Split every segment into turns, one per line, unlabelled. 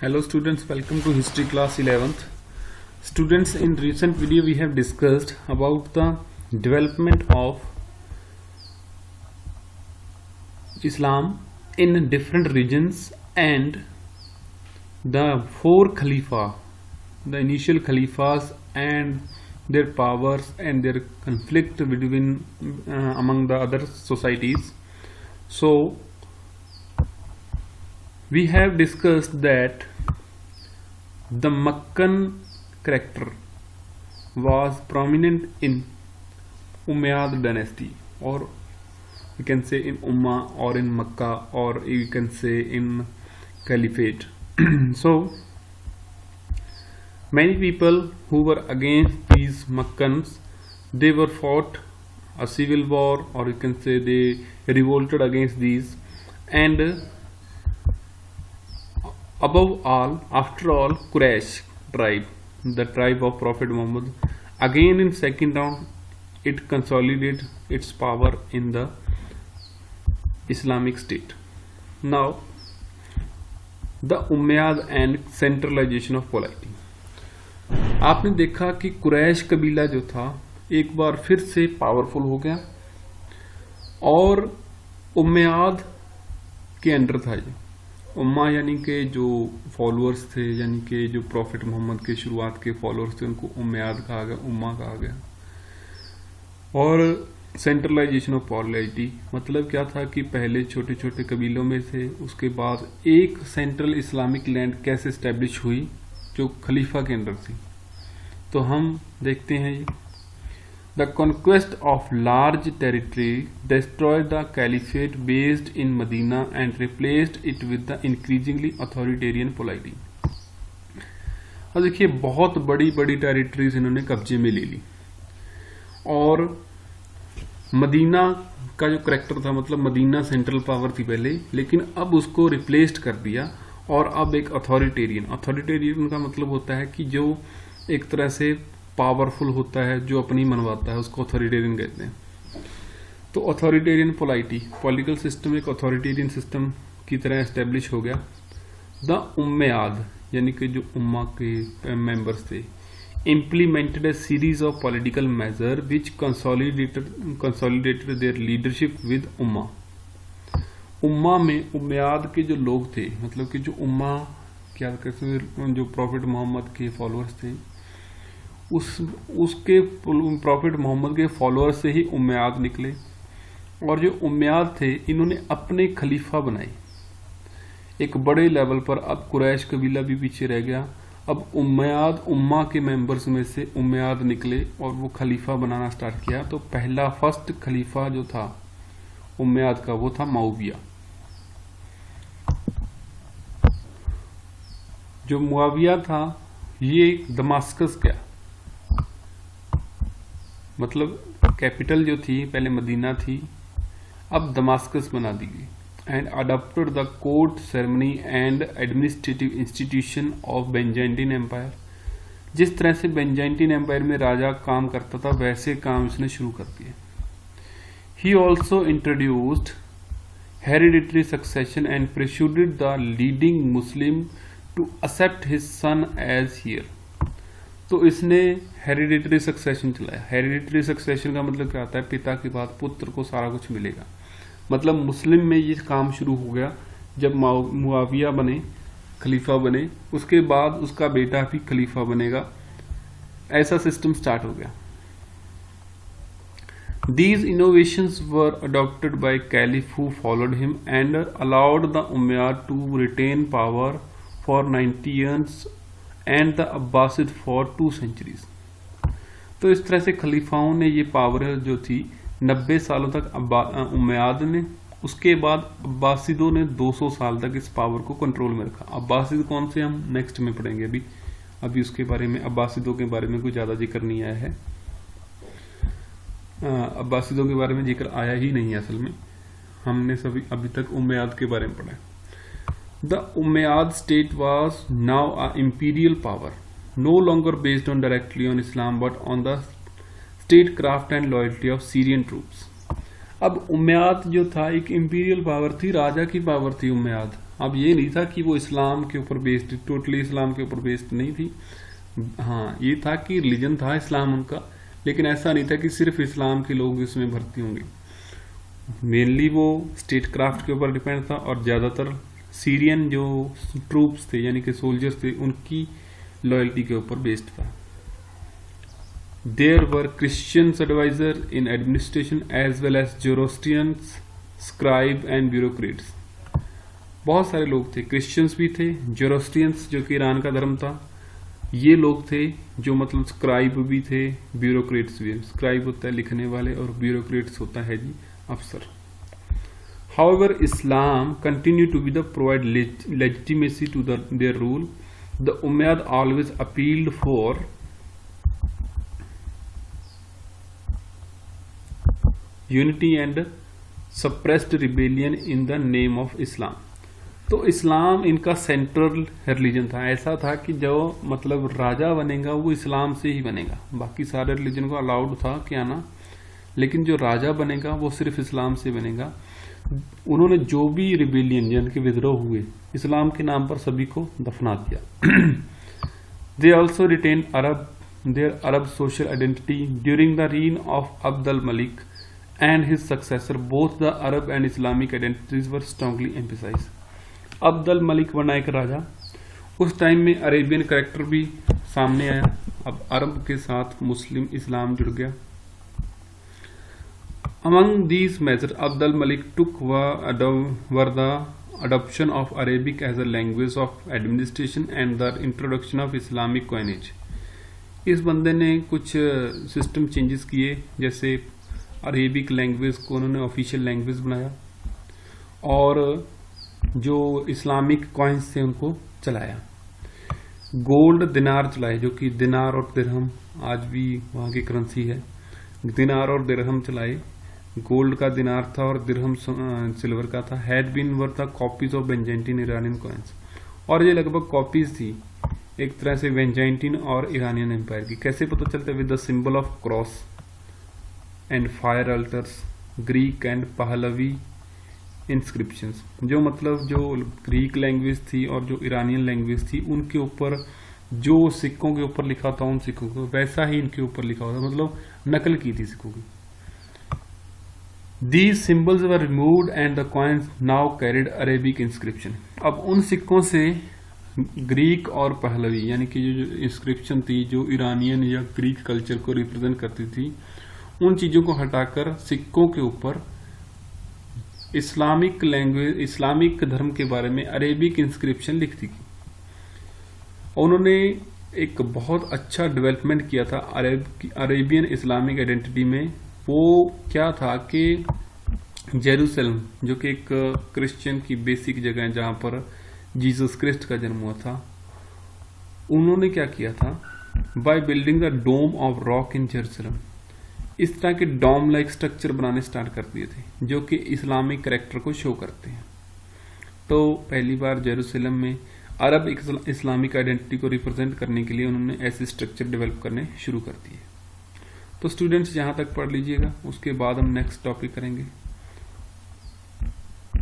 Hello students, welcome to history class 11th. Students, in recent video we have discussed about the development of Islam in different regions and the four Khalifa, the initial Khalifas and their powers and their conflict between among the other societies. So we have discussed that the Makkan character was prominent in Umayyad dynasty, or we can say in Ummah or in Makkah, or you can say in Caliphate. So many people who were against these Makkans, they were fought a civil war, or you can say they revolted against these. And above all, after all, Quraysh tribe, the tribe of Prophet Muhammad, again in second round, it consolidated its power in the Islamic State. Now, the Umayyad and centralization of polity. आपने देखा कि कुरैश कबीला जो था एक बार फिर से powerful हो गया और उम्मयाद के अंडर था ये। उम्मा यानी कि जो फॉलोअर्स थे, यानी कि जो प्रॉफिट मोहम्मद के शुरुआत के फॉलोअर्स थे, उनको उम्मयाद कहा गया, उम्मा कहा गया। और सेंट्रलाइजेशन ऑफ पॉलिटी मतलब क्या था कि पहले छोटे छोटे कबीलों में थे, उसके बाद एक सेंट्रल इस्लामिक लैंड कैसे एस्टेब्लिश हुई जो खलीफा के अंडर थी। तो हम देखते हैं ये The conquest of large territory destroyed the caliphate based in Medina and replaced it with the increasingly authoritarian polity. अब देखिए बहुत बड़ी बड़ी टेरिटरीज इन्होंने कब्जे में ले ली और मदीना का जो करैक्टर था, मतलब मदीना सेंट्रल पावर थी पहले, लेकिन अब उसको रिप्लेस्ड कर दिया और अब एक अथॉरिटेरियन का मतलब होता है कि जो एक तरह से पावरफुल होता है, जो अपनी मनवाता है, उसको अथॉरिटेरियन कहते हैं। तो अथॉरिटेरियन पॉलिटिकल सिस्टम एक अथॉरिटेरियन सिस्टम की तरह एस्टेब्लिश हो गया। द उम्मयाद यानी कि जो उम्मा के मेंबर्स थे implemented a series of political measures which consolidated their leadership with उम्मा। उम्मा में उम्मयाद के जो लोग थे, मतलब कि जो उम्मा क्या कहते हैं, जो प्रॉफिट मोहम्मद के फॉलोअर्स थे, उसके प्रॉफिट मोहम्मद के फॉलोअर्स से ही उम्मयाद निकले। और जो उम्मयाद थे इन्होंने अपने खलीफा बनाए एक बड़े लेवल पर। अब कुरैश कबीला भी पीछे रह गया, अब उम्मयाद उम्मा के मेंबर्स में से उम्मयाद निकले और वो खलीफा बनाना स्टार्ट किया। तो पहला फर्स्ट खलीफा जो था उम्मयाद का वो था मुआविया। जो मुआविया था ये दमास्कस गया, मतलब कैपिटल जो थी पहले मदीना थी, अब दमास्कस बना दी गई। And adopted the court ceremony and administrative institution of Byzantine empire. जिस तरह से बेंजाइंटीन एम्पायर में राजा काम करता था वैसे काम इसने शुरू कर दिए। He also introduced hereditary succession and persuaded the leading Muslim to accept his son as heir. तो इसने हेरिडिटरी सक्सेशन चलाया। हेरिडिटरी सक्सेशन का मतलब क्या होता है, पिता के बाद पुत्र को सारा कुछ मिलेगा। मतलब मुस्लिम में ये काम शुरू हो गया जब मुआविया बने, खलीफा बने, उसके बाद उसका बेटा भी खलीफा बनेगा, ऐसा सिस्टम स्टार्ट हो गया। These innovations were adopted by caliph who followed him and allowed the Umayyad to retain power for 90 years and the Abbasid for 2 centuries। तो इस तरह से खलीफाओं ने ये पावर जो थी 90 सालों तक उम्मयाद ने, उसके बाद अब्बासिदों ने 200 साल तक इस पावर को कंट्रोल में रखा। अब्बासिद कौन से हम नेक्स्ट में पढ़ेंगे, अभी उसके बारे में, अब्बासिदों के बारे में कोई ज़्यादा जिक्र नहीं आया है। अब्बासिदों के बारे में जिक्र आया ही नहीं है असल में, हमने सभी अभी तक उम्मयाद के बारे में पढ़ा है। The Umayyad state was now an imperial power, no longer based directly on Islam but on the statecraft and loyalty of Syrian troops। अब उम्मयाद जो था एक इंपीरियल पावर थी, राजा की पावर थी उम्मयाद, अब ये नहीं था कि वो इस्लाम के ऊपर बेस्ड, टोटली इस्लाम के ऊपर बेस्ड नहीं थी। हाँ, ये था कि रिलीजन था इस्लाम उनका, लेकिन ऐसा नहीं था कि सिर्फ इस्लाम के लोग इसमें भर्ती होंगे। मेनली वो स्टेट क्राफ्ट के ऊपर डिपेंड था, और ज़्यादातर सीरियन जो ट्रूप्स थे यानी कि सोल्जर्स थे उनकी लॉयल्टी के ऊपर बेस्ड था। There were Christians advisor in administration as well as Zoroastrians, scribe and bureaucrats. बहुत सारे लोग थे, क्रिश्चियंस भी थे, जोरोस्ट्रियंस जो कि ईरान का धर्म था, ये लोग थे जो मतलब स्क्राइब भी थे, ब्यूरोक्रेट्स भी। स्क्राइब होता है लिखने वाले और ब्यूरोक्रेट्स होता है जी अफसर। However, Islam continued to be the provide legitimacy to their rule. The Umayyad always appealed for unity and suppressed rebellion in the name of Islam. तो इस्लाम इनका सेंट्रल रिलीजन था। ऐसा था कि जो मतलब राजा बनेगा वो इस्लाम से ही बनेगा, बाकी सारे रिलीजन को अलाउड था कि आना, लेकिन जो राजा बनेगा वो सिर्फ इस्लाम से बनेगा। उन्होंने जो भी रिबेलियन यानी कि विद्रोह हुए इस्लाम के नाम पर सभी को दफना दिया। They also retain their Arab social identity during the reign of Abd al Malik and his successor. Both the Arab and Islamic identities were strongly emphasise. Abd al Malik बना एक राजा, उस टाइम में अरेबियन कैरेक्टर भी सामने आया, अब अरब के साथ मुस्लिम इस्लाम जुड़ गया। Among these measures, Abd al-Malik took were the adoption of Arabic as a language of administration and the introduction of Islamic coinage. इस बंदे ने कुछ सिस्टम चेंजेस किए, जैसे अरेबिक लैंग्वेज को उन्होंने ऑफिशियल लैंग्वेज बनाया और जो इस्लामिक कॉइन्स थे उनको चलाया। गोल्ड दिनार चलाए, जो कि दिनार और दिरहम आज भी वहाँ की करेंसी है। दिनार और दिरहम चलाए, गोल्ड का दिनार था और दिरहम सिल्वर का था। Had been were the copies of Byzantine Iranian coins, और ये लगभग कॉपीज थी एक तरह से बेंजाइंटीन और ईरानियन एम्पायर की। कैसे पता चलता है? With the symbol of cross and fire altars, Greek and Pahlavi inscriptions. जो मतलब जो ग्रीक लैंग्वेज थी और जो ईरानियन लैंग्वेज थी उनके ऊपर जो सिक्कों के ऊपर लिखा था, उन सिक्कों को वैसा ही इनके ऊपर लिखा हुआ था, मतलब नकल की थी सिक्कों की। These symbols were removed and the coins now carried Arabic inscription. अब उन सिक्कों से ग्रीक और पहलवी यानी कि जो इंस्क्रिप्शन थी जो ईरानियन या ग्रीक कल्चर को रिप्रेजेंट करती थी, उन चीजों को हटाकर सिक्कों के ऊपर इस्लामिक लैंग्वेज, इस्लामिक धर्म के बारे में अरेबिक इंस्क्रिप्शन लिखती थी। उन्होंने एक बहुत अच्छा डेवलपमेंट किया था अरेबियन इस्लामिक आइडेंटिटी में। वो क्या था कि जेरूसलम, जो कि एक क्रिश्चियन की बेसिक जगह है जहां पर जीसस क्रिस्ट का जन्म हुआ था, उन्होंने क्या किया था? By building the dome of rock in Jerusalem, इस तरह के डोम लाइक स्ट्रक्चर बनाने स्टार्ट कर दिए थे जो कि इस्लामिक कैरेक्टर को शो करते हैं। तो पहली बार जेरूसलम में अरब इस्लामिक आइडेंटिटी को रिप्रेजेंट करने के लिए उन्होंने ऐसे स्ट्रक्चर डेवलप करने शुरू कर दिए। तो स्टूडेंट्स यहाँ तक पढ़ लीजिएगा, उसके बाद हम नेक्स्ट टॉपिक करेंगे।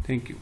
Thank you.